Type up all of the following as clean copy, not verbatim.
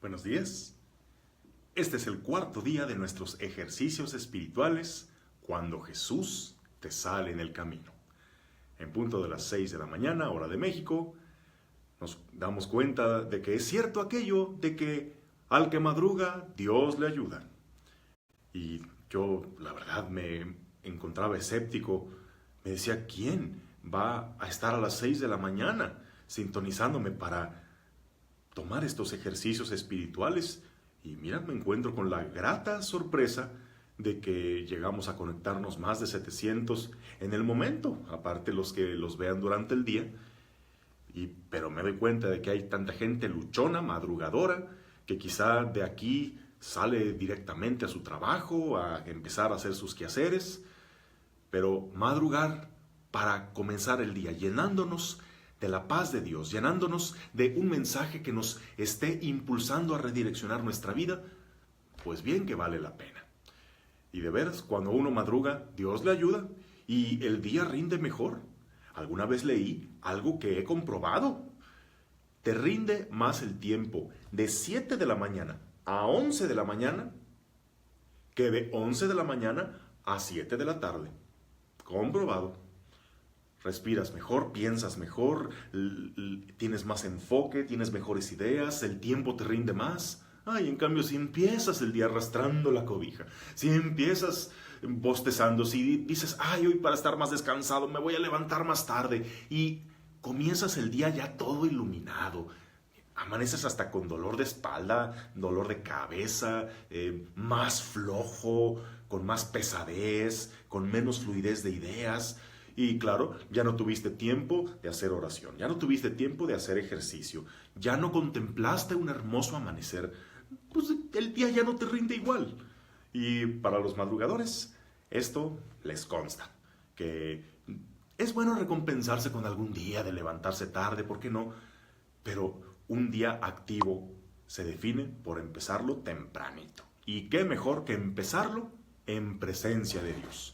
Buenos días. Este es el cuarto día de nuestros ejercicios espirituales cuando Jesús te sale en el camino. En punto de las 6 de la mañana, hora de México, nos damos cuenta de que es cierto aquello de que al que madruga, Dios le ayuda. Y yo, la verdad, me encontraba escéptico. Me decía, ¿quién va a estar a las 6 de la mañana sintonizándome para tomar estos ejercicios espirituales? Y mira, me encuentro con la grata sorpresa de que llegamos a conectarnos más de 700 en el momento, aparte los que los vean durante el día. Pero me doy cuenta de que hay tanta gente luchona, madrugadora, que quizá de aquí sale directamente a su trabajo, a empezar a hacer sus quehaceres, pero madrugar para comenzar el día, llenándonos de la paz de Dios, llenándonos de un mensaje que nos esté impulsando a redireccionar nuestra vida, pues bien que vale la pena. Y de veras, cuando uno madruga, Dios le ayuda y el día rinde mejor. Alguna vez leí algo que he comprobado. Te rinde más el tiempo de 7 de la mañana a 11 de la mañana que de 11 de la mañana a 7 de la tarde. Comprobado. Respiras mejor, piensas mejor, tienes más enfoque, tienes mejores ideas, el tiempo te rinde más. En cambio, si empiezas el día arrastrando la cobija, si empiezas bostezando, si dices, hoy para estar más descansado me voy a levantar más tarde, y comienzas el día ya todo iluminado, amaneces hasta con dolor de espalda, dolor de cabeza, más flojo, con más pesadez, con menos fluidez de ideas. Y claro, ya no tuviste tiempo de hacer oración, ya no tuviste tiempo de hacer ejercicio, ya no contemplaste un hermoso amanecer, pues el día ya no te rinde igual. Y para los madrugadores, esto les consta, que es bueno recompensarse con algún día de levantarse tarde, ¿por qué no? Pero un día activo se define por empezarlo tempranito. Y qué mejor que empezarlo en presencia de Dios.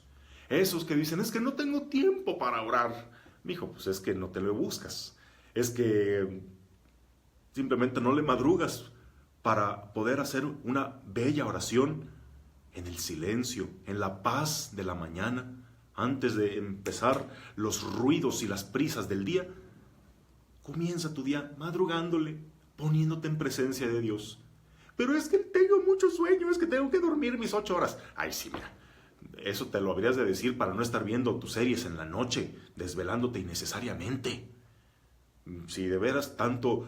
Esos que dicen, es que no tengo tiempo para orar. Mijo, pues es que no te lo buscas. Es que simplemente no le madrugas para poder hacer una bella oración en el silencio, en la paz de la mañana, antes de empezar los ruidos y las prisas del día. Comienza tu día madrugándole, poniéndote en presencia de Dios. Pero es que tengo mucho sueño, es que tengo que dormir mis 8 horas. Sí, mira. Eso te lo habrías de decir para no estar viendo tus series en la noche, desvelándote innecesariamente. Si de veras tanto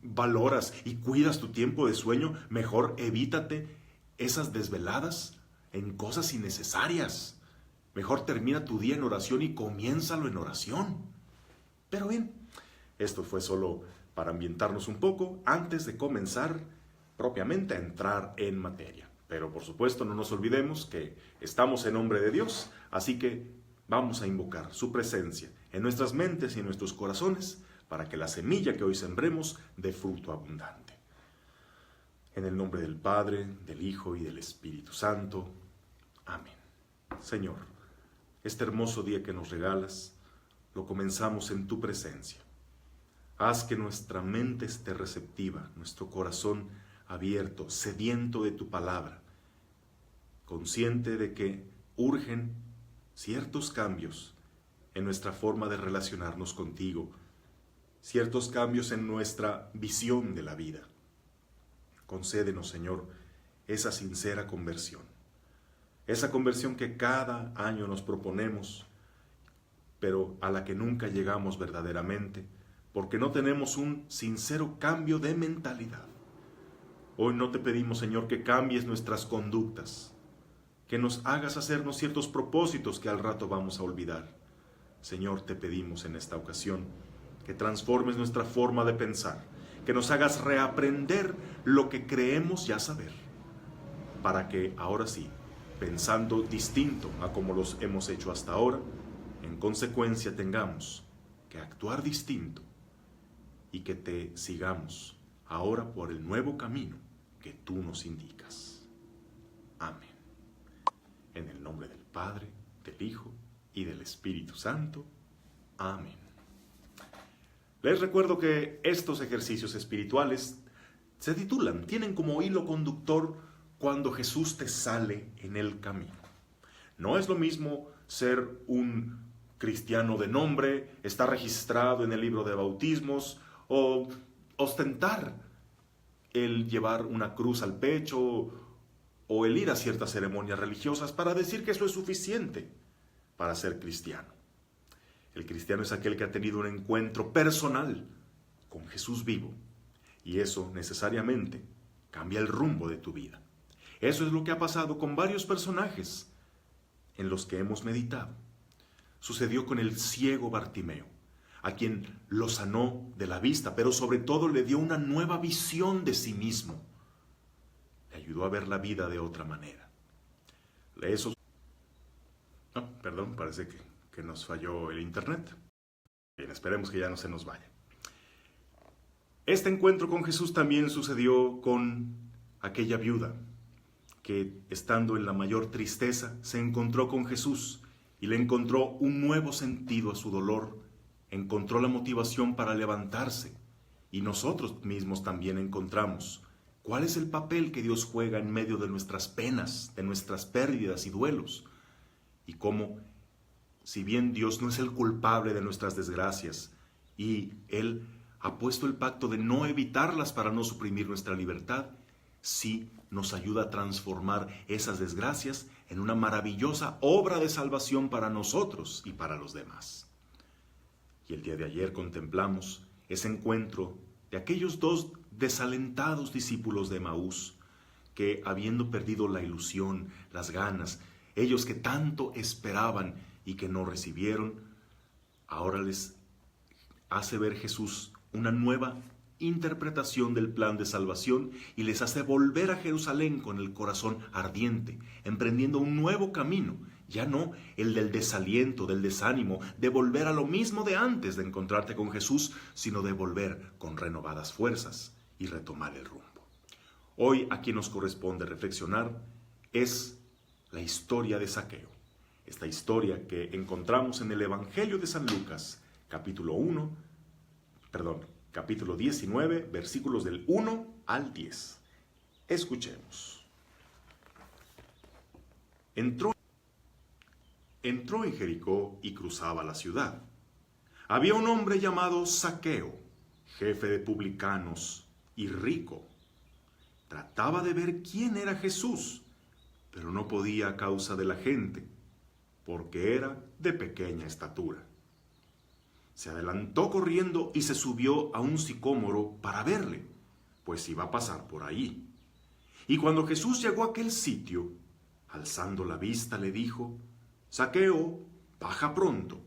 valoras y cuidas tu tiempo de sueño, mejor evítate esas desveladas en cosas innecesarias. Mejor termina tu día en oración y comiénzalo en oración. Pero bien, esto fue solo para ambientarnos un poco antes de comenzar propiamente a entrar en materia. Pero por supuesto no nos olvidemos que estamos en nombre de Dios, así que vamos a invocar su presencia en nuestras mentes y en nuestros corazones para que la semilla que hoy sembremos dé fruto abundante. En el nombre del Padre, del Hijo y del Espíritu Santo. Amén. Señor, este hermoso día que nos regalas, lo comenzamos en tu presencia. Haz que nuestra mente esté receptiva, nuestro corazón abierto, sediento de tu palabra, consciente de que urgen ciertos cambios en nuestra forma de relacionarnos contigo, ciertos cambios en nuestra visión de la vida. Concédenos, Señor, esa sincera conversión, esa conversión que cada año nos proponemos, pero a la que nunca llegamos verdaderamente, porque no tenemos un sincero cambio de mentalidad. Hoy no te pedimos, Señor, que cambies nuestras conductas, que nos hagas hacernos ciertos propósitos que al rato vamos a olvidar. Señor, te pedimos en esta ocasión que transformes nuestra forma de pensar, que nos hagas reaprender lo que creemos ya saber, para que ahora sí, pensando distinto a como los hemos hecho hasta ahora, en consecuencia tengamos que actuar distinto y que te sigamos ahora por el nuevo camino que tú nos indicas. Amén. En el nombre del Padre, del Hijo y del Espíritu Santo. Amén. Les recuerdo que estos ejercicios espirituales se titulan, tienen como hilo conductor cuando Jesús te sale en el camino. No es lo mismo ser un cristiano de nombre, estar registrado en el libro de bautismos o ostentar el llevar una cruz al pecho o el ir a ciertas ceremonias religiosas para decir que eso es suficiente para ser cristiano. El cristiano es aquel que ha tenido un encuentro personal con Jesús vivo, y eso necesariamente cambia el rumbo de tu vida. Eso es lo que ha pasado con varios personajes en los que hemos meditado. Sucedió con el ciego Bartimeo, a quien lo sanó de la vista, pero sobre todo le dio una nueva visión de sí mismo. Le ayudó a ver la vida de otra manera. Parece que nos falló el internet. Bien, esperemos que ya no se nos vaya. Este encuentro con Jesús también sucedió con aquella viuda que, estando en la mayor tristeza, se encontró con Jesús y le encontró un nuevo sentido a su dolor, encontró la motivación para levantarse. Y nosotros mismos también encontramos cuál es el papel que Dios juega en medio de nuestras penas, de nuestras pérdidas y duelos, y cómo, si bien Dios no es el culpable de nuestras desgracias, y Él ha puesto el pacto de no evitarlas para no suprimir nuestra libertad, sí nos ayuda a transformar esas desgracias en una maravillosa obra de salvación para nosotros y para los demás. Y el día de ayer contemplamos ese encuentro de aquellos dos desalentados discípulos de Emaús que, habiendo perdido la ilusión, las ganas, ellos que tanto esperaban y que no recibieron, ahora les hace ver Jesús una nueva interpretación del plan de salvación y les hace volver a Jerusalén con el corazón ardiente, emprendiendo un nuevo camino, ya no el del desaliento, del desánimo, de volver a lo mismo de antes de encontrarte con Jesús, sino de volver con renovadas fuerzas y retomar el rumbo. Hoy a quien nos corresponde reflexionar es la historia de Zaqueo, esta historia que encontramos en el Evangelio de San Lucas, capítulo 19, versículos del 1 al 10. Escuchemos. Entró en Jericó y cruzaba la ciudad. Había un hombre llamado Zaqueo, jefe de publicanos y rico. Trataba de ver quién era Jesús, pero no podía a causa de la gente, porque era de pequeña estatura. Se adelantó corriendo y se subió a un sicómoro para verle, pues iba a pasar por ahí. Y cuando Jesús llegó a aquel sitio, alzando la vista le dijo: Zaqueo, baja pronto,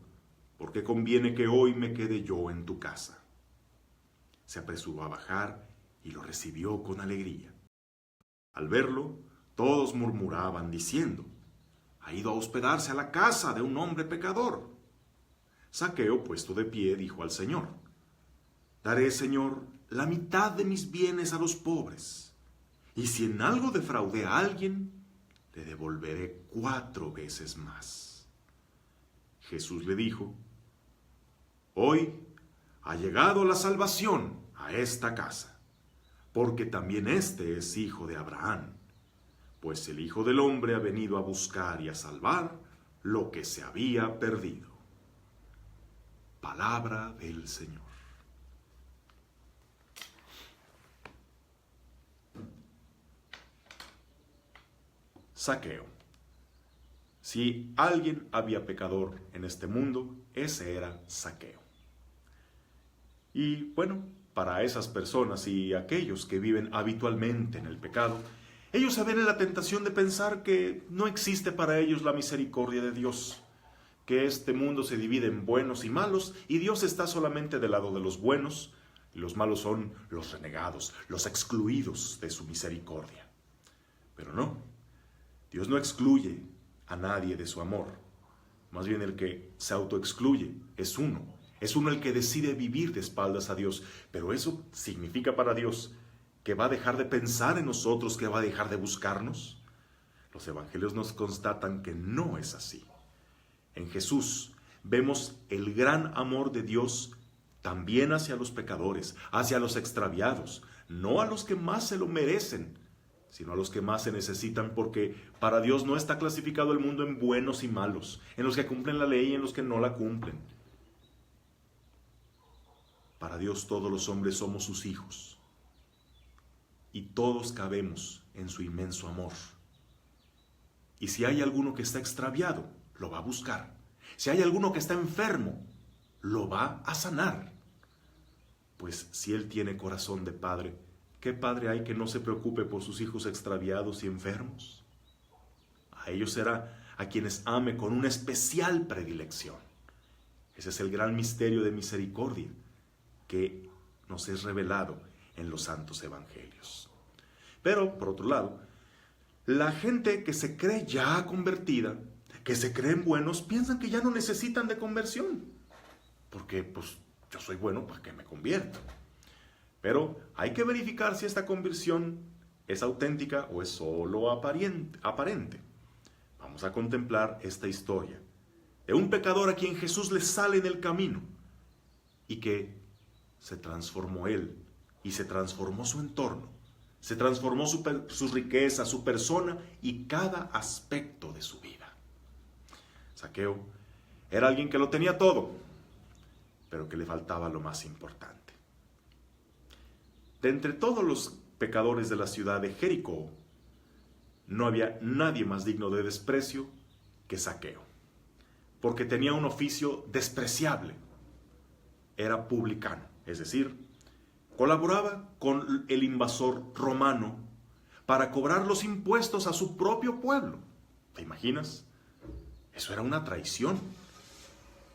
porque conviene que hoy me quede yo en tu casa. Se apresuró a bajar y lo recibió con alegría. Al verlo, todos murmuraban diciendo: ha ido a hospedarse a la casa de un hombre pecador. Zaqueo, puesto de pie, dijo al Señor: daré, Señor, la mitad de mis bienes a los pobres, y si en algo defraudé a alguien, le devolveré 4 veces más. Jesús le dijo: hoy ha llegado la salvación a esta casa, porque también este es hijo de Abraham, pues el Hijo del Hombre ha venido a buscar y a salvar lo que se había perdido. Palabra del Señor. Zaqueo. Si alguien había pecador en este mundo, ese era Zaqueo. Y bueno, para esas personas y aquellos que viven habitualmente en el pecado, ellos se ven en la tentación de pensar que no existe para ellos la misericordia de Dios, que este mundo se divide en buenos y malos, y Dios está solamente del lado de los buenos, y los malos son los renegados, los excluidos de su misericordia. Pero no, Dios no excluye a nadie de su amor. Más bien el que se autoexcluye es uno el que decide vivir de espaldas a Dios, pero eso significa para Dios que va a dejar de pensar en nosotros, que va a dejar de buscarnos. Los evangelios nos constatan que no es así. En Jesús vemos el gran amor de Dios también hacia los pecadores, hacia los extraviados, no a los que más se lo merecen, sino a los que más se necesitan, porque para Dios no está clasificado el mundo en buenos y malos, en los que cumplen la ley y en los que no la cumplen. Para Dios todos los hombres somos sus hijos y todos cabemos en su inmenso amor. Y si hay alguno que está extraviado, lo va a buscar. Si hay alguno que está enfermo, lo va a sanar. Pues si Él tiene corazón de padre, ¿qué padre hay que no se preocupe por sus hijos extraviados y enfermos? A ellos será a quienes ame con una especial predilección. Ese es el gran misterio de misericordia que nos es revelado en los santos evangelios. Pero, por otro lado, la gente que se cree ya convertida, que se creen buenos, piensan que ya no necesitan de conversión. Porque, pues, yo soy bueno, ¿para qué me convierto? Pero hay que verificar si esta conversión es auténtica o es solo aparente. Vamos a contemplar esta historia de un pecador a quien Jesús le sale en el camino y que se transformó él y se transformó su entorno, se transformó su riqueza, su persona y cada aspecto de su vida. Zaqueo era alguien que lo tenía todo, pero que le faltaba lo más importante. De entre todos los pecadores de la ciudad de Jericó, no había nadie más digno de desprecio que Zaqueo, porque tenía un oficio despreciable. Era publicano, es decir, colaboraba con el invasor romano para cobrar los impuestos a su propio pueblo. ¿Te imaginas? Eso era una traición.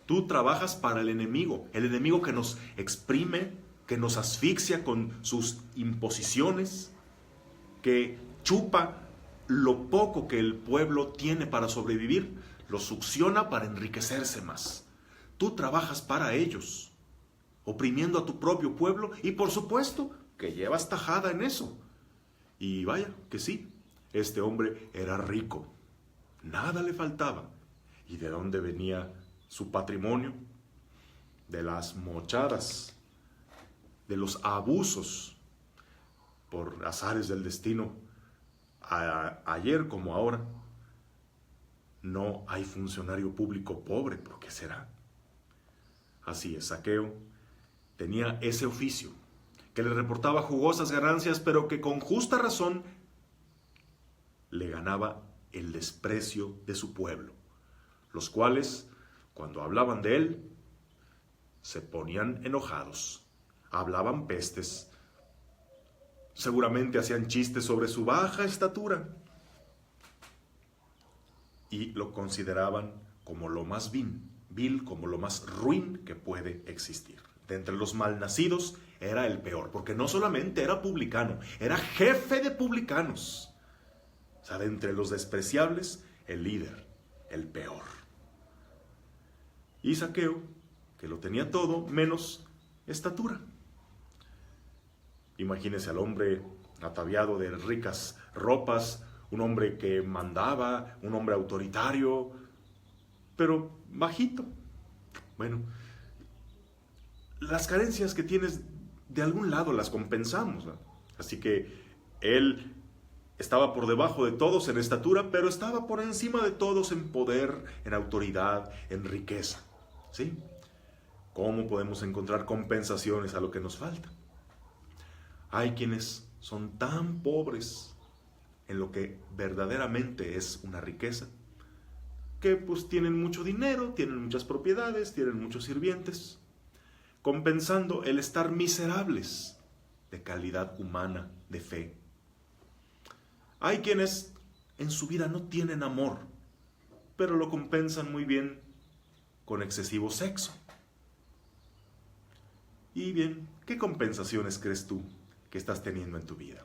Tú trabajas para el enemigo que nos exprime, que nos asfixia con sus imposiciones, que chupa lo poco que el pueblo tiene para sobrevivir, lo succiona para enriquecerse más. Tú trabajas para ellos, oprimiendo a tu propio pueblo y por supuesto que llevas tajada en eso. Y vaya que sí, este hombre era rico, nada le faltaba. ¿Y de dónde venía su patrimonio? De las mochadas, de los abusos, por azares del destino. Ayer como ahora, no hay funcionario público pobre. ¿Por qué será? Así es, Zaqueo tenía ese oficio, que le reportaba jugosas ganancias, pero que con justa razón le ganaba el desprecio de su pueblo, los cuales, cuando hablaban de él, se ponían enojados, hablaban pestes, seguramente hacían chistes sobre su baja estatura y lo consideraban como lo más vil, como lo más ruin que puede existir. De entre los malnacidos era el peor, porque no solamente era publicano, era jefe de publicanos. O sea, de entre los despreciables, el líder, el peor. Y Zaqueo, que lo tenía todo menos estatura. Imagínese al hombre ataviado de ricas ropas, un hombre que mandaba, un hombre autoritario, pero bajito. Bueno, las carencias que tienes de algún lado las compensamos, ¿no? Así que él estaba por debajo de todos en estatura, pero estaba por encima de todos en poder, en autoridad, en riqueza. ¿Sí? ¿Cómo podemos encontrar compensaciones a lo que nos falta? Hay quienes son tan pobres en lo que verdaderamente es una riqueza, que pues tienen mucho dinero, tienen muchas propiedades, tienen muchos sirvientes, compensando el estar miserables de calidad humana, de fe. Hay quienes en su vida no tienen amor, pero lo compensan muy bien con excesivo sexo. Y bien, ¿qué compensaciones crees tú que estás teniendo en tu vida?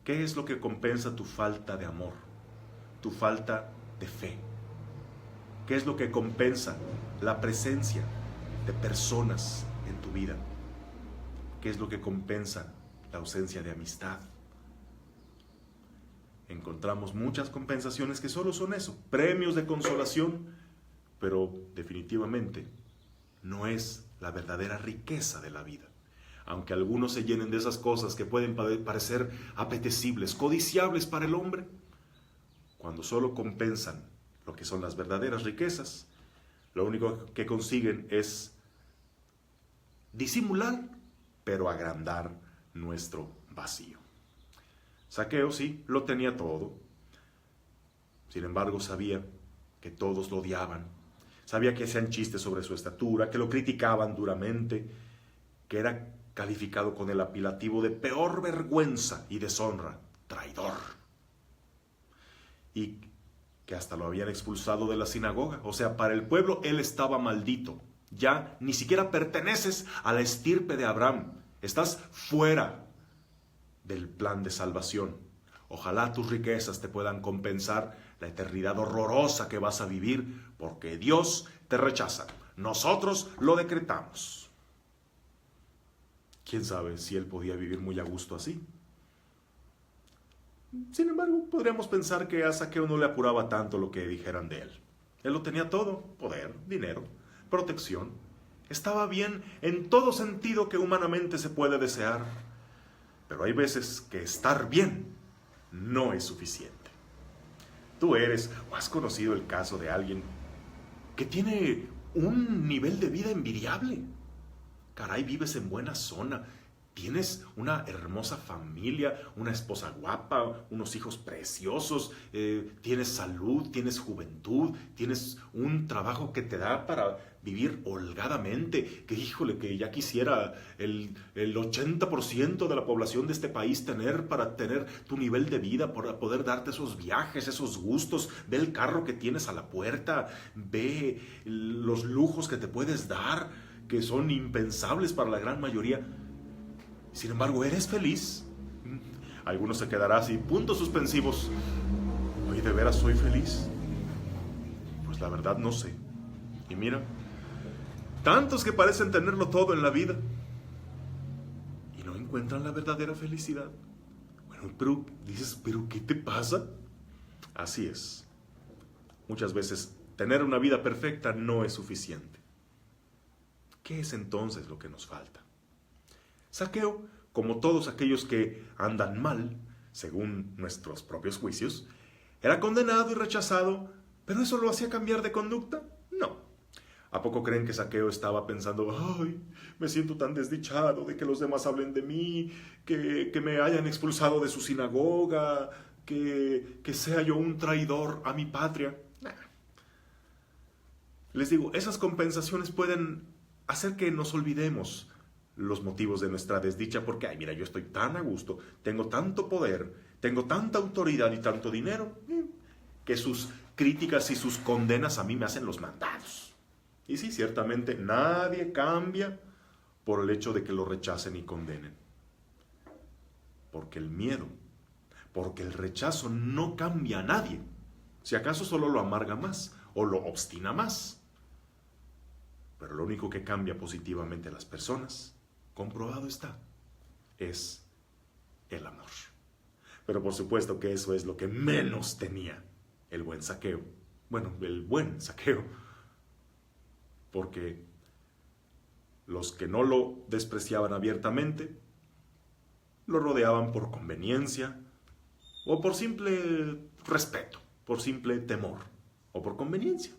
¿Qué es lo que compensa tu falta de amor, tu falta de fe? ¿Qué es lo que compensa la presencia de personas en tu vida? ¿Qué es lo que compensa la ausencia de amistad? Encontramos muchas compensaciones que solo son eso, premios de consolación, pero definitivamente no es la verdadera riqueza de la vida. aunque algunos se llenen de esas cosas que pueden parecer apetecibles, codiciables para el hombre, cuando solo compensan lo que son las verdaderas riquezas, lo único que consiguen es disimular, pero agrandar nuestro vacío. Zaqueo sí, lo tenía todo. Sin embargo, sabía que todos lo odiaban. Sabía que hacían chistes sobre su estatura, que lo criticaban duramente, que era calificado con el apelativo de peor vergüenza y deshonra, traidor. Y que hasta lo habían expulsado de la sinagoga. O sea, para el pueblo él estaba maldito. Ya ni siquiera perteneces a la estirpe de Abraham. Estás fuera del plan de salvación. Ojalá tus riquezas te puedan compensar la eternidad horrorosa que vas a vivir, porque Dios te rechaza. Nosotros lo decretamos. ¿Quién sabe si él podía vivir muy a gusto así? Sin embargo, podríamos pensar que a Zaqueo no le apuraba tanto lo que dijeran de él. Él lo tenía todo: poder, dinero, protección. Estaba bien en todo sentido que humanamente se puede desear. Pero hay veces que estar bien no es suficiente. Tú eres o has conocido el caso de alguien que tiene un nivel de vida envidiable. Caray, vives en buena zona, tienes una hermosa familia, una esposa guapa, unos hijos preciosos, tienes salud, tienes juventud, tienes un trabajo que te da para vivir holgadamente, que híjole, que ya quisiera el 80% de la población de este país tener para tener tu nivel de vida, para poder darte esos viajes, esos gustos. Ve el carro que tienes a la puerta, ve los lujos que te puedes dar, que son impensables para la gran mayoría. Sin embargo, ¿eres feliz? Algunos se quedarán así, puntos suspensivos. Oye, ¿de veras soy feliz? Pues la verdad no sé. Y mira, tantos que parecen tenerlo todo en la vida y no encuentran la verdadera felicidad. Bueno, pero dices, ¿pero qué te pasa? Así es. Muchas veces tener una vida perfecta no es suficiente. ¿Qué es entonces lo que nos falta? Zaqueo, como todos aquellos que andan mal, según nuestros propios juicios, era condenado y rechazado, pero ¿eso lo hacía cambiar de conducta? No. ¿A poco creen que Zaqueo estaba pensando, ay, me siento tan desdichado de que los demás hablen de mí, que me hayan expulsado de su sinagoga, que sea yo un traidor a mi patria? Nah. Les digo, esas compensaciones pueden hacer que nos olvidemos los motivos de nuestra desdicha, porque, ay, mira, yo estoy tan a gusto, tengo tanto poder, tengo tanta autoridad y tanto dinero, que sus críticas y sus condenas a mí me hacen los mandados. Y sí, ciertamente nadie cambia por el hecho de que lo rechacen y condenen. Porque el miedo, porque el rechazo no cambia a nadie. Si acaso solo lo amarga más o lo obstina más. Pero lo único que cambia positivamente a las personas, comprobado está, es el amor. Pero por supuesto que eso es lo que menos tenía el buen Zaqueo. Bueno, el buen Zaqueo. Porque los que no lo despreciaban abiertamente, lo rodeaban por conveniencia, o por simple respeto, por simple temor, o por conveniencia.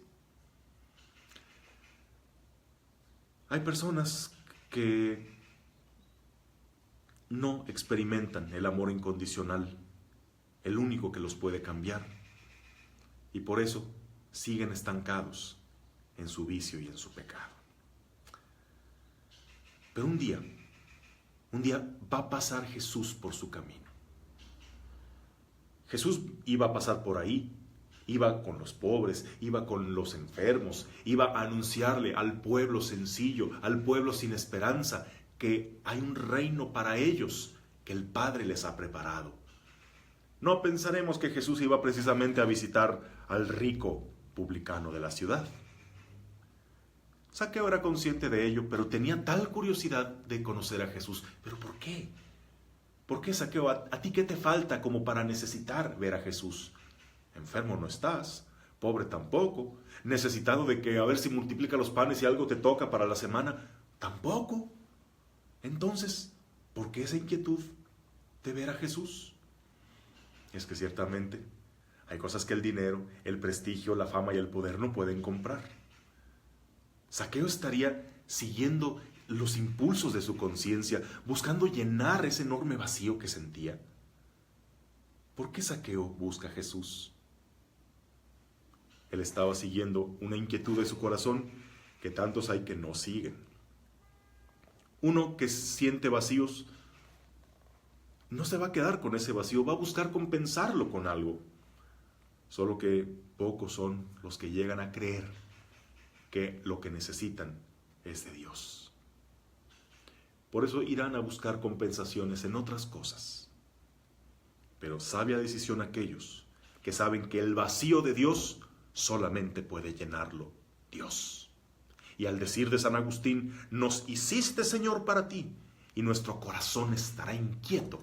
Hay personas que no experimentan el amor incondicional, el único que los puede cambiar, y por eso siguen estancados en su vicio y en su pecado. Pero un día va a pasar Jesús por su camino. Jesús iba a pasar por ahí, iba con los pobres, iba con los enfermos, iba a anunciarle al pueblo sencillo, al pueblo sin esperanza, que hay un reino para ellos que el Padre les ha preparado. No pensaremos que Jesús iba precisamente a visitar al rico publicano de la ciudad. Zaqueo era consciente de ello, pero tenía tal curiosidad de conocer a Jesús. ¿Pero por qué? ¿Por qué, Zaqueo? ¿A ti qué te falta como para necesitar ver a Jesús? Enfermo no estás, pobre tampoco, necesitado de que a ver si multiplica los panes y algo te toca para la semana, tampoco. Entonces, ¿por qué esa inquietud de ver a Jesús? Es que ciertamente hay cosas que el dinero, el prestigio, la fama y el poder no pueden comprar. Zaqueo estaría siguiendo los impulsos de su conciencia, buscando llenar ese enorme vacío que sentía. ¿Por qué Zaqueo busca a Jesús? Él estaba siguiendo una inquietud de su corazón que tantos hay que no siguen. Uno que siente vacíos no se va a quedar con ese vacío, va a buscar compensarlo con algo. Solo que pocos son los que llegan a creer que lo que necesitan es de Dios. Por eso irán a buscar compensaciones en otras cosas. Pero sabia decisión aquellos que saben que el vacío de Dios solamente puede llenarlo Dios. Y al decir de San Agustín, nos hiciste, Señor, para ti, y nuestro corazón estará inquieto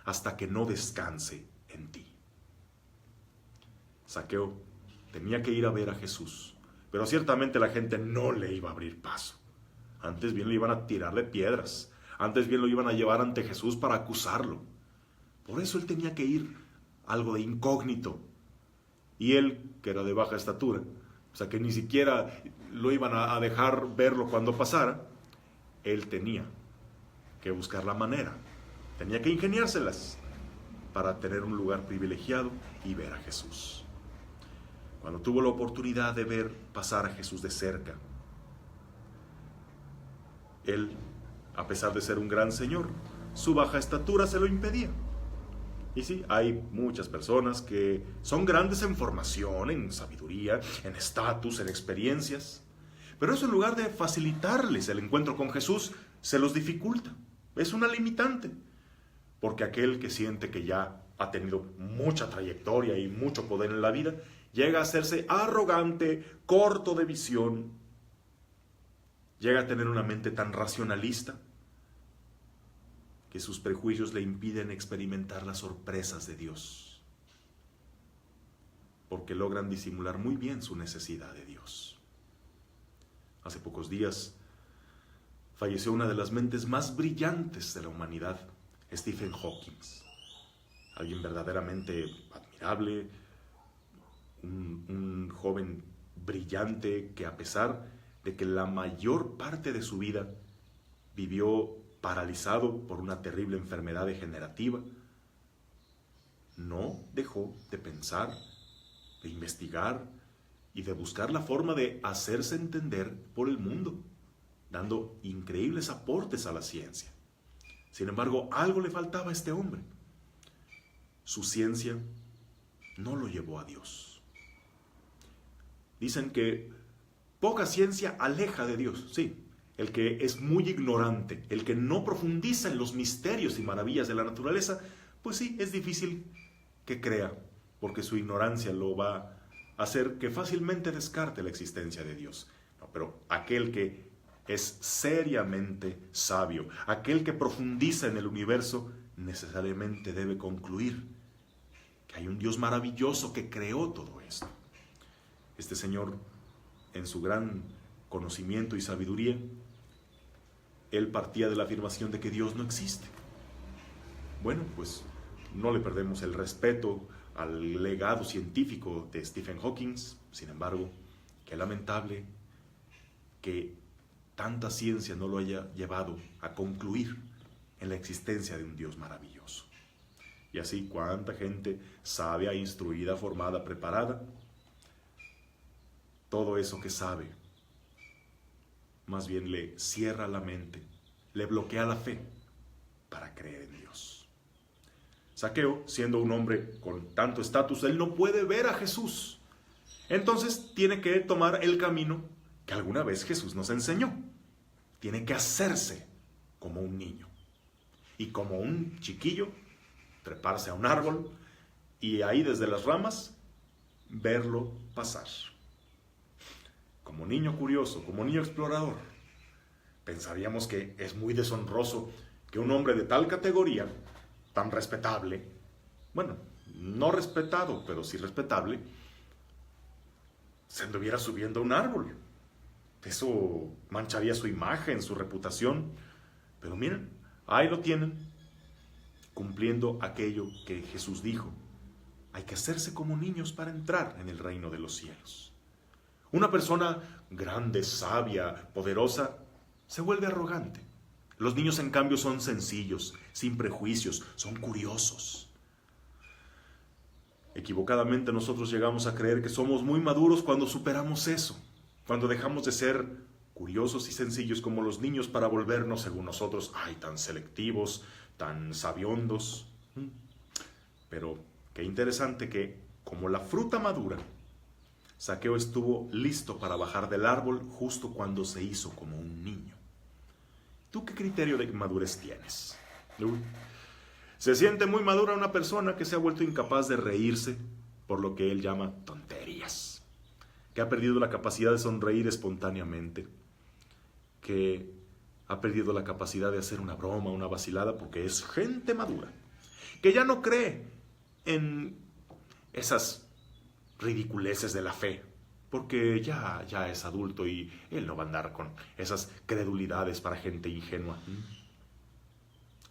hasta que no descanse en ti. Zaqueo tenía que ir a ver a Jesús, pero ciertamente la gente no le iba a abrir paso. Antes bien le iban a tirarle piedras, antes bien lo iban a llevar ante Jesús para acusarlo. Por eso él tenía que ir algo de incógnito. Y él, que era de baja estatura, o sea que ni siquiera lo iban a dejar verlo cuando pasara, él tenía que buscar la manera, tenía que ingeniárselas para tener un lugar privilegiado y ver a Jesús. Cuando tuvo la oportunidad de ver pasar a Jesús de cerca, él, a pesar de ser un gran señor, su baja estatura se lo impedía. Y sí, hay muchas personas que son grandes en formación, en sabiduría, en estatus, en experiencias. Pero eso, en lugar de facilitarles el encuentro con Jesús, se los dificulta. Es una limitante. Porque aquel que siente que ya ha tenido mucha trayectoria y mucho poder en la vida, llega a hacerse arrogante, corto de visión, llega a tener una mente tan racionalista que sus prejuicios le impiden experimentar las sorpresas de Dios, porque logran disimular muy bien su necesidad de Dios. Hace pocos días falleció una de las mentes más brillantes de la humanidad, Stephen Hawking, alguien verdaderamente admirable, un joven brillante que, a pesar de que la mayor parte de su vida vivió paralizado por una terrible enfermedad degenerativa, no dejó de pensar, de investigar y de buscar la forma de hacerse entender por el mundo, dando increíbles aportes a la ciencia. Sin embargo, algo le faltaba a este hombre. Su ciencia no lo llevó a Dios. Dicen que poca ciencia aleja de Dios, sí. El que es muy ignorante, el que no profundiza en los misterios y maravillas de la naturaleza, pues sí, es difícil que crea, porque su ignorancia lo va a hacer que fácilmente descarte la existencia de Dios. No, pero aquel que es seriamente sabio, aquel que profundiza en el universo, necesariamente debe concluir que hay un Dios maravilloso que creó todo esto. Este señor, en su gran conocimiento y sabiduría, él partía de la afirmación de que Dios no existe. Bueno, pues no le perdemos el respeto al legado científico de Stephen Hawking. Sin embargo, qué lamentable que tanta ciencia no lo haya llevado a concluir en la existencia de un Dios maravilloso. Y así, cuánta gente sabia, instruida, formada, preparada, todo eso que sabe más bien le cierra la mente, le bloquea la fe para creer en Dios. Zaqueo, siendo un hombre con tanto estatus, él no puede ver a Jesús. Entonces tiene que tomar el camino que alguna vez Jesús nos enseñó. Tiene que hacerse como un niño. Y como un chiquillo, treparse a un árbol y ahí desde las ramas verlo pasar. Como niño curioso, como niño explorador, pensaríamos que es muy deshonroso que un hombre de tal categoría, tan respetable, bueno, no respetado, pero sí respetable, se anduviera subiendo a un árbol. Eso mancharía su imagen, su reputación. Pero miren, ahí lo tienen, cumpliendo aquello que Jesús dijo. Hay que hacerse como niños para entrar en el reino de los cielos. Una persona grande, sabia, poderosa, se vuelve arrogante. Los niños, en cambio, son sencillos, sin prejuicios, son curiosos. Equivocadamente nosotros llegamos a creer que somos muy maduros cuando superamos eso, cuando dejamos de ser curiosos y sencillos como los niños para volvernos, según nosotros, tan selectivos, tan sabiondos. Pero qué interesante que, como la fruta madura, Zaqueo estuvo listo para bajar del árbol justo cuando se hizo como un niño. ¿Tú qué criterio de madurez tienes? Se siente muy madura una persona que se ha vuelto incapaz de reírse por lo que él llama tonterías, que ha perdido la capacidad de sonreír espontáneamente, que ha perdido la capacidad de hacer una broma, una vacilada, porque es gente madura, que ya no cree en esas ridiculeces de la fe, porque ya es adulto y él no va a andar con esas credulidades para gente ingenua.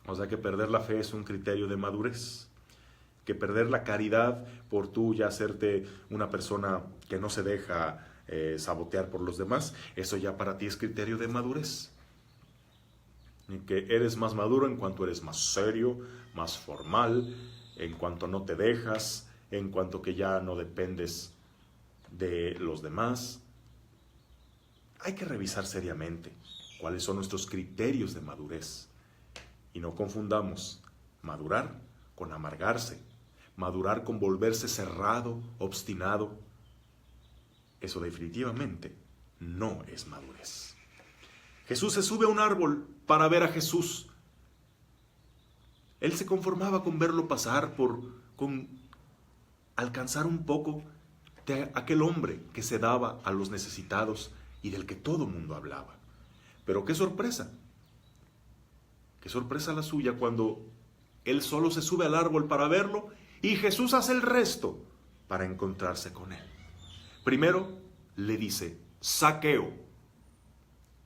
O sea que perder la fe es un criterio de madurez, que perder la caridad por tú ya hacerte una persona que no se deja sabotear por los demás, eso ya para ti es criterio de madurez. Y que eres más maduro en cuanto eres más serio, más formal, en cuanto no te dejas, en cuanto que ya no dependes de los demás. Hay que revisar seriamente cuáles son nuestros criterios de madurez. Y no confundamos madurar con amargarse, madurar con volverse cerrado, obstinado. Eso definitivamente no es madurez. Jesús se sube a un árbol para ver a Jesús. Él se conformaba con verlo pasar, con alcanzar un poco de aquel hombre que se daba a los necesitados y del que todo el mundo hablaba. Pero qué sorpresa la suya cuando él solo se sube al árbol para verlo y Jesús hace el resto para encontrarse con él. Primero le dice, Zaqueo.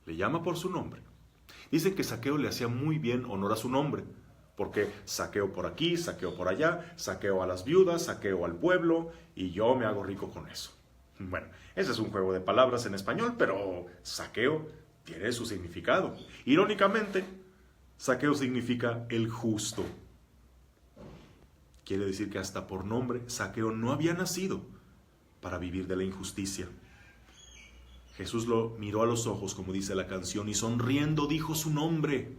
Le llama por su nombre. Dicen que Zaqueo le hacía muy bien honor a su nombre, porque saqueo por aquí, saqueo por allá, saqueo a las viudas, saqueo al pueblo, y yo me hago rico con eso. Bueno, ese es un juego de palabras en español, pero saqueo tiene su significado. Irónicamente, Zaqueo significa el justo. Quiere decir que hasta por nombre, Zaqueo no había nacido para vivir de la injusticia. Jesús lo miró a los ojos, como dice la canción, y sonriendo dijo su nombre.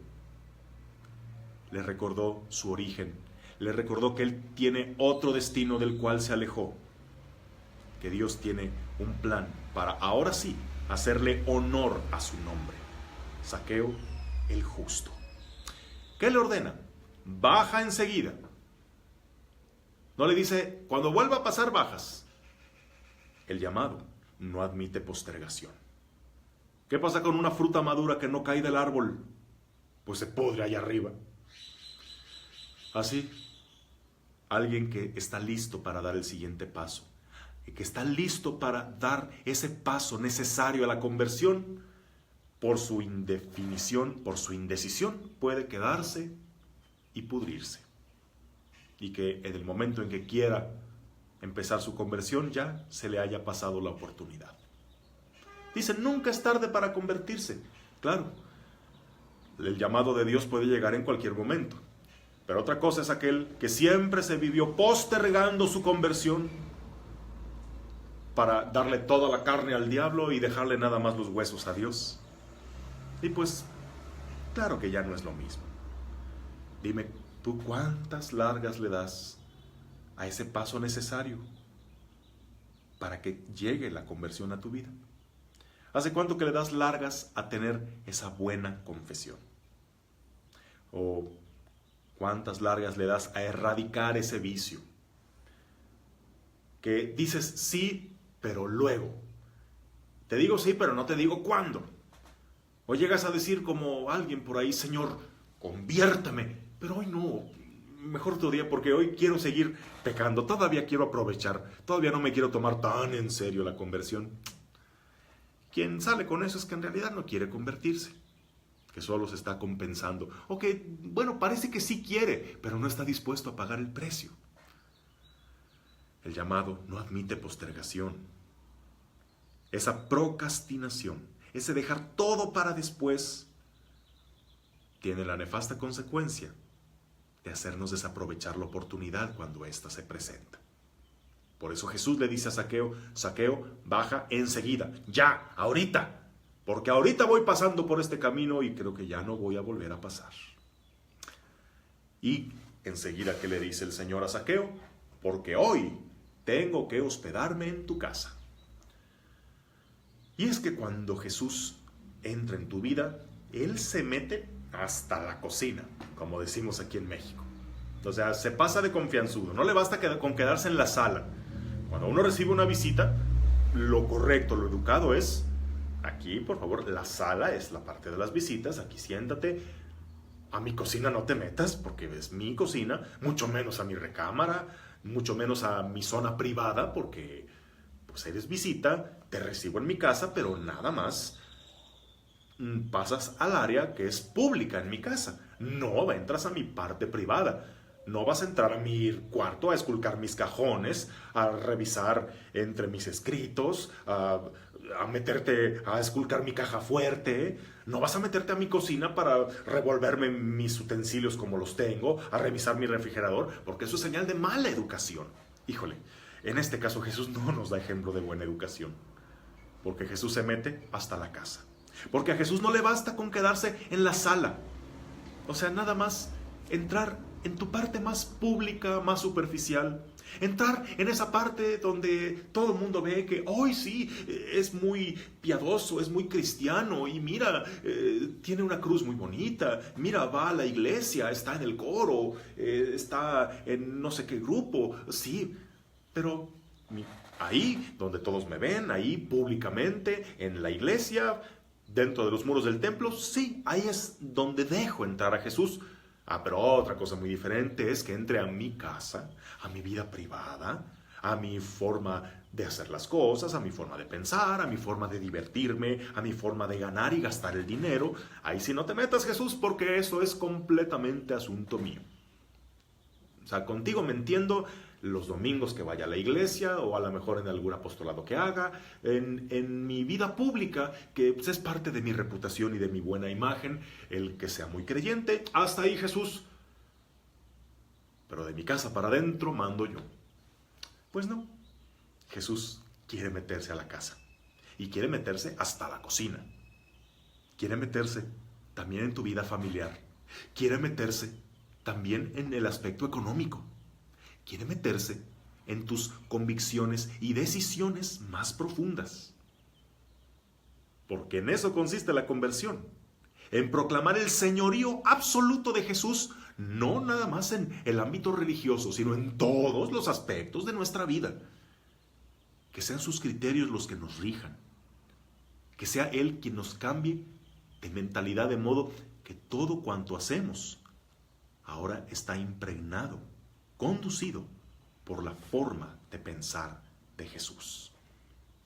Le recordó su origen, le recordó que él tiene otro destino del cual se alejó, que Dios tiene un plan para ahora sí hacerle honor a su nombre. Zaqueo, el justo. ¿Qué le ordena? Baja enseguida. No le dice, cuando vuelva a pasar bajas. El llamado no admite postergación. ¿Qué pasa con una fruta madura que no cae del árbol? Pues se pudre allá arriba. Así, alguien que está listo para dar el siguiente paso, que está listo para dar ese paso necesario a la conversión, por su indefinición, por su indecisión, puede quedarse y pudrirse. Y que en el momento en que quiera empezar su conversión, ya se le haya pasado la oportunidad. Dicen, nunca es tarde para convertirse. Claro, el llamado de Dios puede llegar en cualquier momento. Pero otra cosa es aquel que siempre se vivió postergando su conversión para darle toda la carne al diablo y dejarle nada más los huesos a Dios. Y pues, claro que ya no es lo mismo. Dime, ¿tú cuántas largas le das a ese paso necesario para que llegue la conversión a tu vida? ¿Hace cuánto que le das largas a tener esa buena confesión? ¿O cuántas largas le das a erradicar ese vicio? Que dices sí, pero luego. Te digo sí, pero no te digo cuándo. O llegas a decir como alguien por ahí, Señor, conviértame. Pero hoy no, mejor otro día porque hoy quiero seguir pecando. Todavía quiero aprovechar. Todavía no me quiero tomar tan en serio la conversión. Quien sale con eso es que en realidad no quiere convertirse. que solo se está compensando, o que, bueno, parece que sí quiere, pero no está dispuesto a pagar el precio. El llamado no admite postergación. Esa procrastinación, ese dejar todo para después, tiene la nefasta consecuencia de hacernos desaprovechar la oportunidad cuando ésta se presenta. Por eso Jesús le dice a Zaqueo: Zaqueo, baja enseguida, ya, ahorita, porque ahorita voy pasando por este camino y creo que ya no voy a volver a pasar. Y enseguida, ¿qué le dice el Señor a Zaqueo? Porque hoy tengo que hospedarme en tu casa. Y es que cuando Jesús entra en tu vida, Él se mete hasta la cocina, como decimos aquí en México. O sea, se pasa de confianzudo, no le basta con quedarse en la sala. Cuando uno recibe una visita, lo correcto, lo educado es: aquí, por favor, la sala es la parte de las visitas, aquí siéntate. A mi cocina no te metas, porque es mi cocina, mucho menos a mi recámara, mucho menos a mi zona privada, porque pues eres visita, te recibo en mi casa, pero nada más pasas al área que es pública en mi casa. No entras a mi parte privada. No vas a entrar a mi cuarto a esculcar mis cajones, a revisar entre mis escritos, a meterte a esculcar mi caja fuerte. No vas a meterte a mi cocina para revolverme mis utensilios como los tengo, a revisar mi refrigerador, porque eso es señal de mala educación. Híjole, en este caso Jesús no nos da ejemplo de buena educación, porque Jesús se mete hasta la casa. Porque a Jesús no le basta con quedarse en la sala. O sea, nada más entrar en tu parte más pública, más superficial. Entrar en esa parte donde todo el mundo ve que hoy sí, es muy piadoso, es muy cristiano, y mira, tiene una cruz muy bonita, mira, va a la iglesia, está en el coro, está en no sé qué grupo, sí, pero ahí donde todos me ven, ahí públicamente, en la iglesia, dentro de los muros del templo, sí, ahí es donde dejo entrar a Jesús. Pero otra cosa muy diferente es que entre a mi casa, a mi vida privada, a mi forma de hacer las cosas, a mi forma de pensar, a mi forma de divertirme, a mi forma de ganar y gastar el dinero. Ahí sí no te metas, Jesús, porque eso es completamente asunto mío. O sea, contigo me entiendo los domingos que vaya a la iglesia, o a lo mejor en algún apostolado que haga, en mi vida pública, que pues, es parte de mi reputación y de mi buena imagen, el que sea muy creyente. Hasta ahí, Jesús. Pero de mi casa para adentro mando yo. Pues no. Jesús quiere meterse a la casa. Y quiere meterse hasta la cocina. Quiere meterse también en tu vida familiar. Quiere meterse también en el aspecto económico. Quiere meterse en tus convicciones y decisiones más profundas. Porque en eso consiste la conversión. En proclamar el señorío absoluto de Jesús, no nada más en el ámbito religioso, sino en todos los aspectos de nuestra vida. Que sean sus criterios los que nos rijan. Que sea Él quien nos cambie de mentalidad, de modo que todo cuanto hacemos ahora está impregnado, conducido por la forma de pensar de Jesús.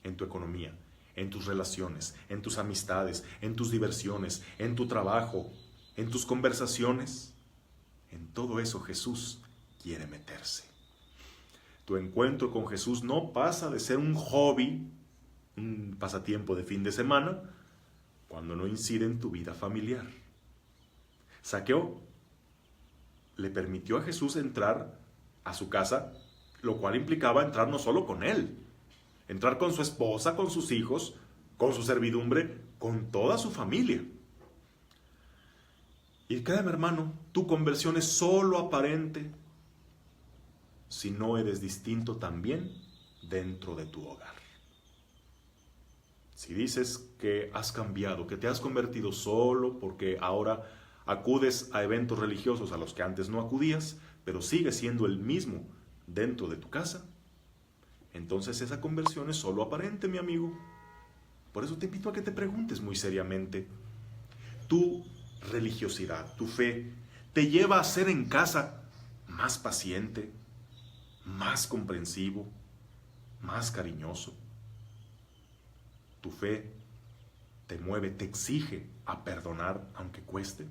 En tu economía, en tus relaciones, en tus amistades, en tus diversiones, en tu trabajo, en tus conversaciones. En todo eso Jesús quiere meterse. Tu encuentro con Jesús no pasa de ser un hobby, un pasatiempo de fin de semana, cuando no incide en tu vida familiar. Zaqueo le permitió a Jesús entrar a su casa, lo cual implicaba entrar no solo con él, entrar con su esposa, con sus hijos, con su servidumbre, con toda su familia. Y créeme, hermano, tu conversión es solo aparente si no eres distinto también dentro de tu hogar. Si dices que has cambiado, que te has convertido solo porque ahora acudes a eventos religiosos a los que antes no acudías, pero sigues siendo el mismo dentro de tu casa, entonces esa conversión es solo aparente, mi amigo. Por eso te invito a que te preguntes muy seriamente: ¿tu religiosidad, tu fe, te lleva a ser en casa más paciente, más comprensivo, más cariñoso? Tu fe te mueve, te exige a perdonar aunque cueste?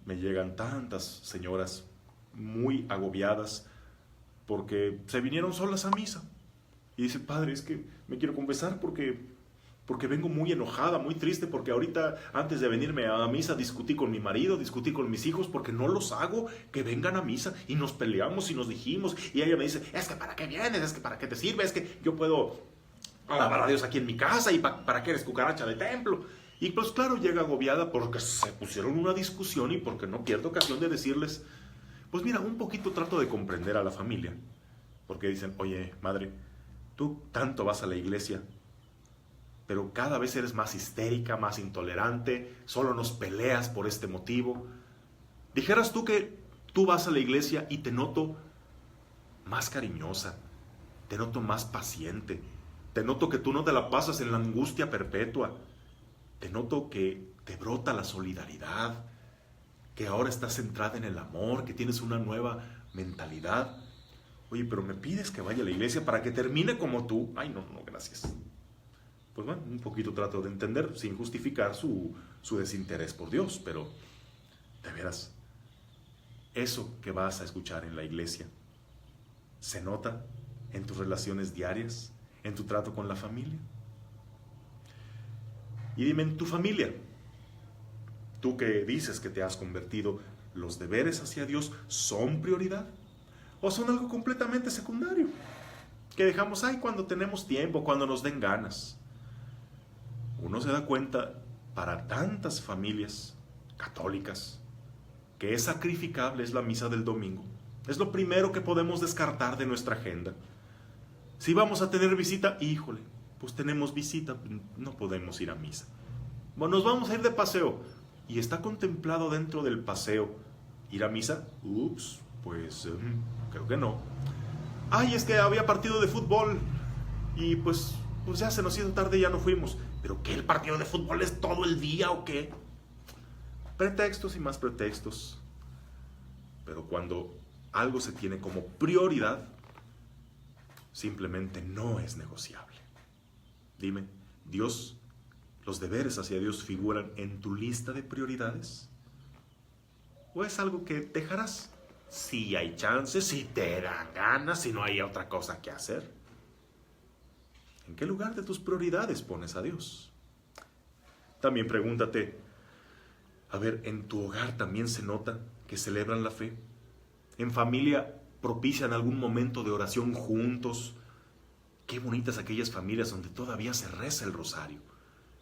Me llegan tantas señoras muy agobiadas porque se vinieron solas a misa. Y dicen, padre, es que me quiero confesar porque vengo muy enojada, muy triste, porque ahorita antes de venirme a misa discutí con mi marido, discutí con mis hijos, porque no los hago que vengan a misa y nos peleamos y nos dijimos. Y ella me dice, es que ¿para qué vienes? Es que ¿para qué te sirve? Es que yo puedo alabar a Dios aquí en mi casa y ¿para qué eres cucaracha de templo? Y pues claro, llega agobiada porque se pusieron una discusión y porque no pierdo ocasión de decirles, pues mira, un poquito trato de comprender a la familia. Porque dicen, oye, madre, tú tanto vas a la iglesia, pero cada vez eres más histérica, más intolerante, solo nos peleas por este motivo. Dijeras tú que tú vas a la iglesia y te noto más cariñosa, te noto más paciente, te noto que tú no te la pasas en la angustia perpetua, te noto que te brota la solidaridad, que ahora estás centrada en el amor, que tienes una nueva mentalidad. Oye, pero me pides que vaya a la iglesia para que termine como tú. Ay, no, gracias. Pues bueno, un poquito trato de entender sin justificar su desinterés por Dios, pero de veras, eso que vas a escuchar en la iglesia, ¿se nota en tus relaciones diarias, en tu trato con la familia? Y dime, en tu familia, tú que dices que te has convertido, ¿los deberes hacia Dios son prioridad? ¿O son algo completamente secundario? Que dejamos ahí cuando tenemos tiempo, cuando nos den ganas. Uno se da cuenta, para tantas familias católicas, que es sacrificable es la misa del domingo. Es lo primero que podemos descartar de nuestra agenda. Si vamos a tener visita, híjole, pues tenemos visita, no podemos ir a misa. Bueno, nos vamos a ir de paseo. ¿Y está contemplado dentro del paseo ir a misa? Ups, pues creo que no. Ay, es que había partido de fútbol y pues ya se nos hizo tarde y ya no fuimos. ¿Pero qué, el partido de fútbol es todo el día o qué? Pretextos y más pretextos. Pero cuando algo se tiene como prioridad, simplemente no es negociable. Dime, Dios, ¿los deberes hacia Dios figuran en tu lista de prioridades? ¿O es algo que dejarás si hay chances, si te dan ganas, si no hay otra cosa que hacer? ¿En qué lugar de tus prioridades pones a Dios? También pregúntate, a ver, ¿en tu hogar también se nota que celebran la fe? ¿En familia propician algún momento de oración juntos? Qué bonitas aquellas familias donde todavía se reza el rosario.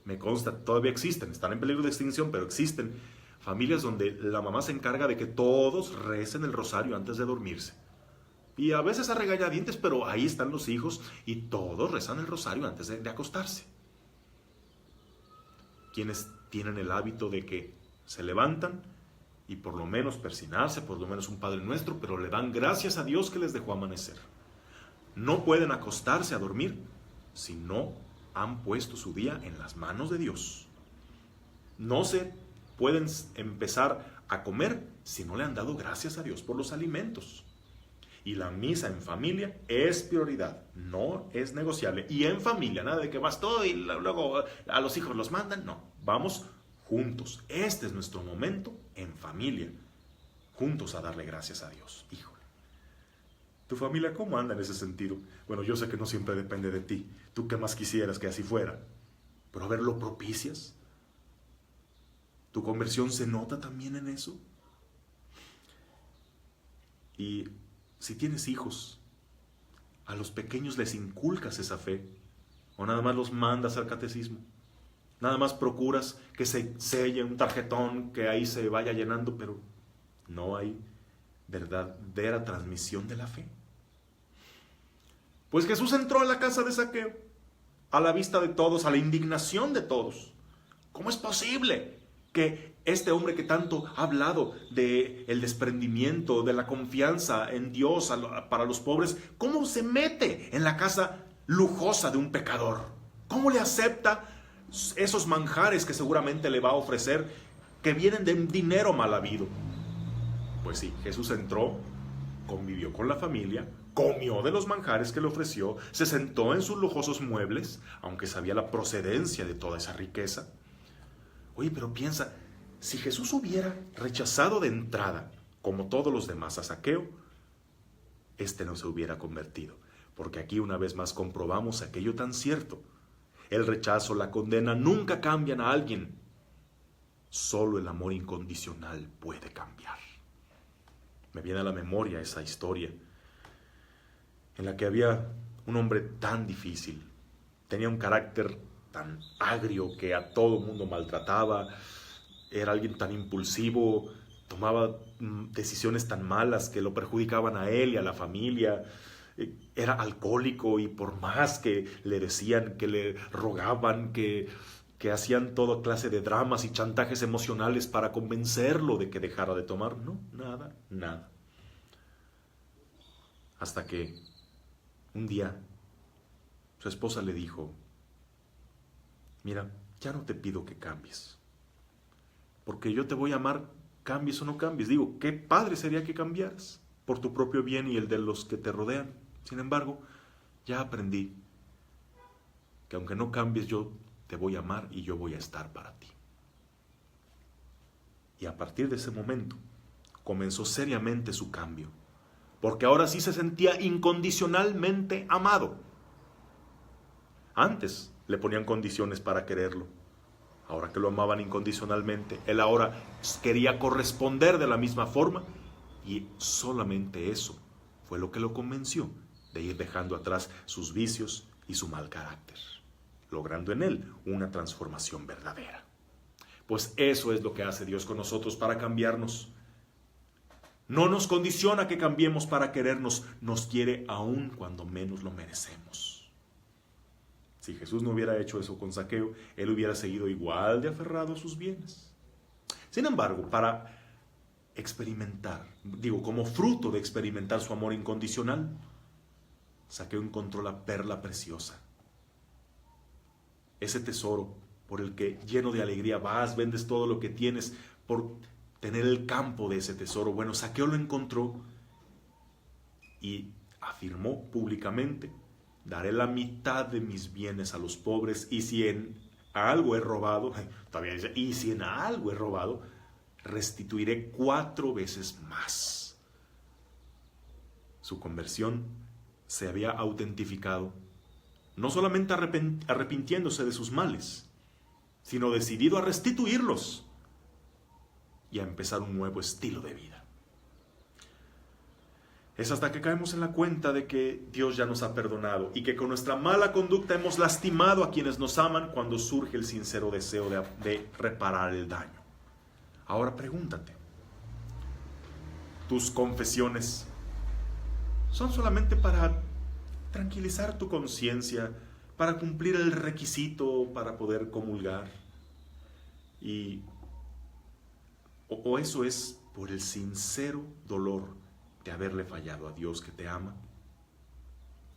Me consta, todavía existen, están en peligro de extinción, pero existen familias donde la mamá se encarga de que todos recen el rosario antes de dormirse. Y a veces a regañadientes, pero ahí están los hijos y todos rezan el rosario antes de acostarse. Quienes tienen el hábito de que se levantan y por lo menos persignarse, por lo menos un Padre Nuestro, pero le dan gracias a Dios que les dejó amanecer. No pueden acostarse a dormir si no han puesto su día en las manos de Dios. No se pueden empezar a comer si no le han dado gracias a Dios por los alimentos. Y la misa en familia es prioridad, no es negociable. Y en familia, nada de que vas todo y luego a los hijos los mandan, no. Vamos juntos. Este es nuestro momento en familia, juntos a darle gracias a Dios. Híjole. ¿Tu familia cómo anda en ese sentido? Bueno, yo sé que no siempre depende de ti. Tú qué más quisieras que así fuera. Pero a ver, ¿lo propicias? ¿Tu conversión se nota también en eso? Y si tienes hijos, ¿a los pequeños les inculcas esa fe? ¿O nada más los mandas al catecismo? Nada más procuras que se selle un tarjetón, que ahí se vaya llenando, pero no hay verdadera transmisión de la fe. Pues Jesús entró a la casa de Zaqueo, a la vista de todos, a la indignación de todos. ¿Cómo es posible que este hombre que tanto ha hablado del desprendimiento, de la confianza en Dios para los pobres, cómo se mete en la casa lujosa de un pecador? ¿Cómo le acepta esos manjares que seguramente le va a ofrecer, que vienen de un dinero mal habido? Pues sí, Jesús entró, convivió con la familia, comió de los manjares que le ofreció, se sentó en sus lujosos muebles, aunque sabía la procedencia de toda esa riqueza. Oye, pero piensa, si Jesús hubiera rechazado de entrada, como todos los demás, a Zaqueo, este no se hubiera convertido. Porque aquí una vez más comprobamos aquello tan cierto. El rechazo, la condena nunca cambian a alguien. Solo el amor incondicional puede cambiar. Me viene a la memoria esa historia en la que había un hombre tan difícil, tenía un carácter tan agrio que a todo mundo maltrataba, era alguien tan impulsivo, tomaba decisiones tan malas que lo perjudicaban a él y a la familia, era alcohólico y por más que le decían, que le rogaban, que hacían toda clase de dramas y chantajes emocionales para convencerlo de que dejara de tomar, no, nada. Hasta que un día su esposa le dijo, mira, ya no te pido que cambies, porque yo te voy a amar, cambies o no cambies. Digo, qué padre sería que cambiaras por tu propio bien y el de los que te rodean. Sin embargo, ya aprendí que aunque no cambies, yo te voy a amar y yo voy a estar para ti. Y a partir de ese momento comenzó seriamente su cambio, porque ahora sí se sentía incondicionalmente amado. Antes le ponían condiciones para quererlo. Ahora que lo amaban incondicionalmente, él ahora quería corresponder de la misma forma, y solamente eso fue lo que lo convenció de ir dejando atrás sus vicios y su mal carácter, logrando en él una transformación verdadera. Pues eso es lo que hace Dios con nosotros para cambiarnos. No nos condiciona que cambiemos para querernos, nos quiere aún cuando menos lo merecemos. Si Jesús no hubiera hecho eso con Zaqueo, él hubiera seguido igual de aferrado a sus bienes. Sin embargo, para experimentar, como fruto de experimentar su amor incondicional, Zaqueo encontró la perla preciosa. Ese tesoro por el que lleno de alegría vas, vendes todo lo que tienes por tener el campo de ese tesoro. Bueno, Zaqueo lo encontró y afirmó públicamente, daré la mitad de mis bienes a los pobres, y si en algo he robado, todavía dice, y si en algo he robado, restituiré 4 veces más. Su conversión se había autentificado, no solamente arrepintiéndose de sus males, sino decidido a restituirlos y a empezar un nuevo estilo de vida. Es hasta que caemos en la cuenta de que Dios ya nos ha perdonado y que con nuestra mala conducta hemos lastimado a quienes nos aman, cuando surge el sincero deseo de reparar el daño. Ahora pregúntate, ¿tus confesiones son solamente para tranquilizar tu conciencia, para cumplir el requisito para poder comulgar? ¿O eso es por el sincero dolor de haberle fallado a Dios que te ama?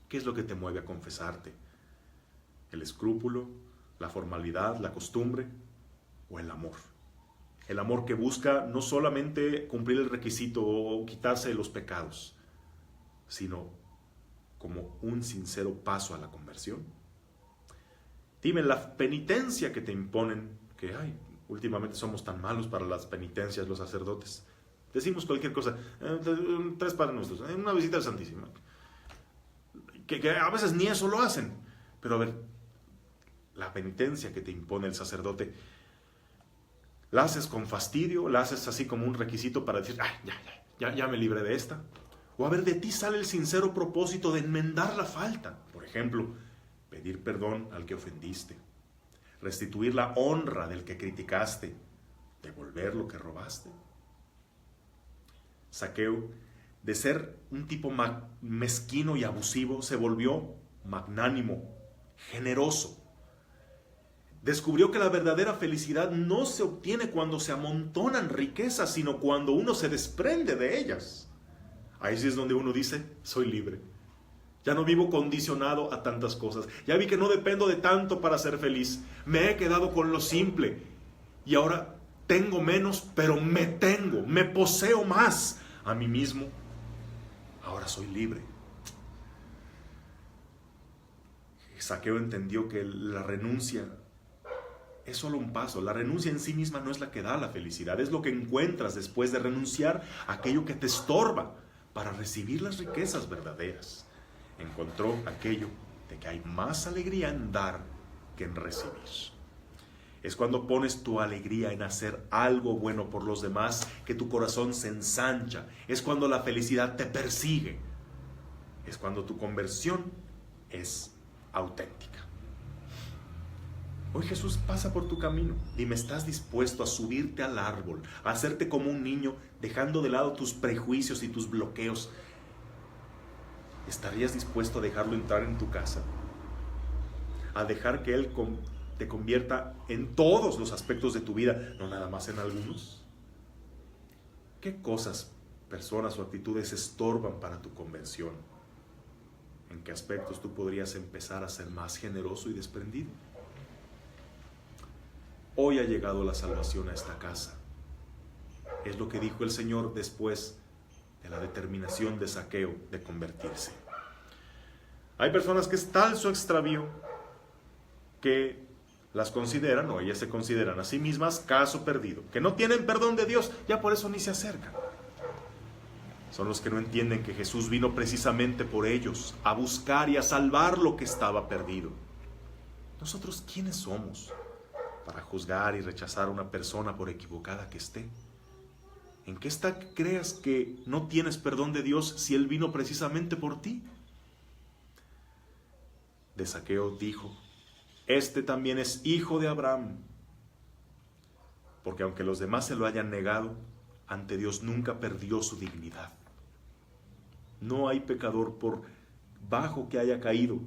¿Qué es lo que te mueve a confesarte? ¿El escrúpulo, la formalidad, la costumbre o el amor? El amor que busca no solamente cumplir el requisito o quitarse de los pecados, sino como un sincero paso a la conversión. Dime, la penitencia que te imponen, que últimamente somos tan malos para las penitencias los sacerdotes. Decimos cualquier cosa, 3 Padres Nuestros, una visita al Santísimo, que a veces ni eso lo hacen. Pero a ver, la penitencia que te impone el sacerdote, ¿la haces con fastidio? ¿La haces así como un requisito para decir, ya me libré de esta? O a ver, de ti sale el sincero propósito de enmendar la falta. Por ejemplo, pedir perdón al que ofendiste, restituir la honra del que criticaste, devolver lo que robaste. Zaqueo, de ser un tipo mezquino y abusivo, se volvió magnánimo, generoso. Descubrió que la verdadera felicidad no se obtiene cuando se amontonan riquezas, sino cuando uno se desprende de ellas. Ahí sí es donde uno dice, soy libre. Ya no vivo condicionado a tantas cosas. Ya vi que no dependo de tanto para ser feliz. Me he quedado con lo simple. Y ahora tengo menos, pero me poseo más a mí mismo. Ahora soy libre. Zaqueo entendió que la renuncia es solo un paso. La renuncia en sí misma no es la que da la felicidad, es lo que encuentras después de renunciar a aquello que te estorba para recibir las riquezas verdaderas. Encontró aquello de que hay más alegría en dar que en recibir. Es cuando pones tu alegría en hacer algo bueno por los demás que tu corazón se ensancha. Es cuando la felicidad te persigue. Es cuando tu conversión es auténtica. Hoy Jesús pasa por tu camino. Dime, ¿estás dispuesto a subirte al árbol, a hacerte como un niño, dejando de lado tus prejuicios y tus bloqueos? ¿Estarías dispuesto a dejarlo entrar en tu casa? A dejar que Él te convierta en todos los aspectos de tu vida, no nada más en algunos. ¿Qué cosas, personas o actitudes estorban para tu conversión? ¿En qué aspectos tú podrías empezar a ser más generoso y desprendido? Hoy ha llegado la salvación a esta casa. Es lo que dijo el Señor después de la determinación de Zaqueo de convertirse. Hay personas que es tal su extravío que las consideran, o ellas se consideran a sí mismas, caso perdido, que no tienen perdón de Dios, ya por eso ni se acercan. Son los que no entienden que Jesús vino precisamente por ellos, a buscar y a salvar lo que estaba perdido. ¿Nosotros quiénes somos para juzgar y rechazar a una persona por equivocada que esté? ¿En qué está que creas que no tienes perdón de Dios si Él vino precisamente por ti? De Zaqueo dijo: este también es hijo de Abraham, porque aunque los demás se lo hayan negado, ante Dios nunca perdió su dignidad. No hay pecador por bajo que haya caído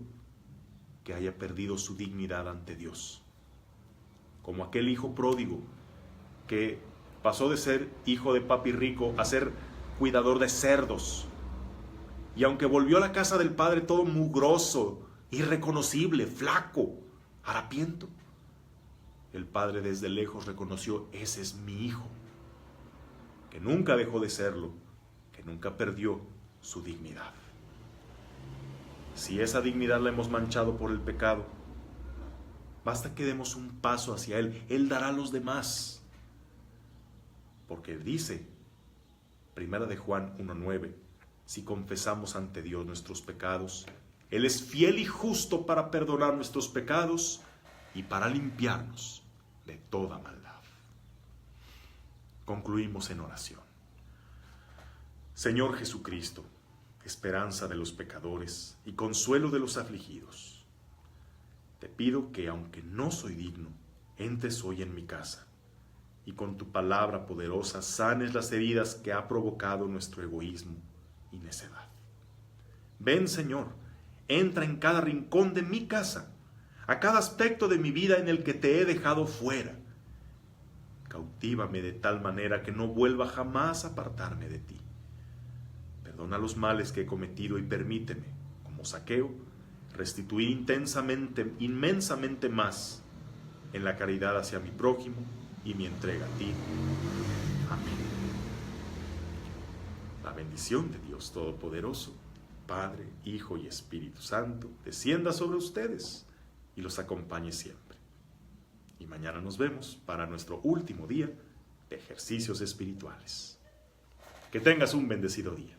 que haya perdido su dignidad ante Dios. Como aquel hijo pródigo que pasó de ser hijo de papi rico a ser cuidador de cerdos. Y aunque volvió a la casa del padre todo mugroso, irreconocible, flaco, harapiento, el padre desde lejos reconoció: ese es mi hijo, que nunca dejó de serlo, que nunca perdió su dignidad. Si esa dignidad la hemos manchado por el pecado, basta que demos un paso hacia Él. Él dará a los demás. Porque dice, 1 de Juan 1:9, si confesamos ante Dios nuestros pecados, Él es fiel y justo para perdonar nuestros pecados y para limpiarnos de toda maldad. Concluimos en oración. Señor Jesucristo, esperanza de los pecadores y consuelo de los afligidos, te pido que, aunque no soy digno, entres hoy en mi casa y con tu palabra poderosa sanes las heridas que ha provocado nuestro egoísmo y necedad. Ven, Señor, entra en cada rincón de mi casa, a cada aspecto de mi vida en el que te he dejado fuera. Cautívame de tal manera que no vuelva jamás a apartarme de ti. Perdona los males que he cometido y permíteme, como Zaqueo, restituir inmensamente más en la caridad hacia mi prójimo y mi entrega a ti. Amén. La bendición de Dios Todopoderoso, Padre, Hijo y Espíritu Santo, descienda sobre ustedes y los acompañe siempre. Y mañana nos vemos para nuestro último día de ejercicios espirituales. Que tengas un bendecido día.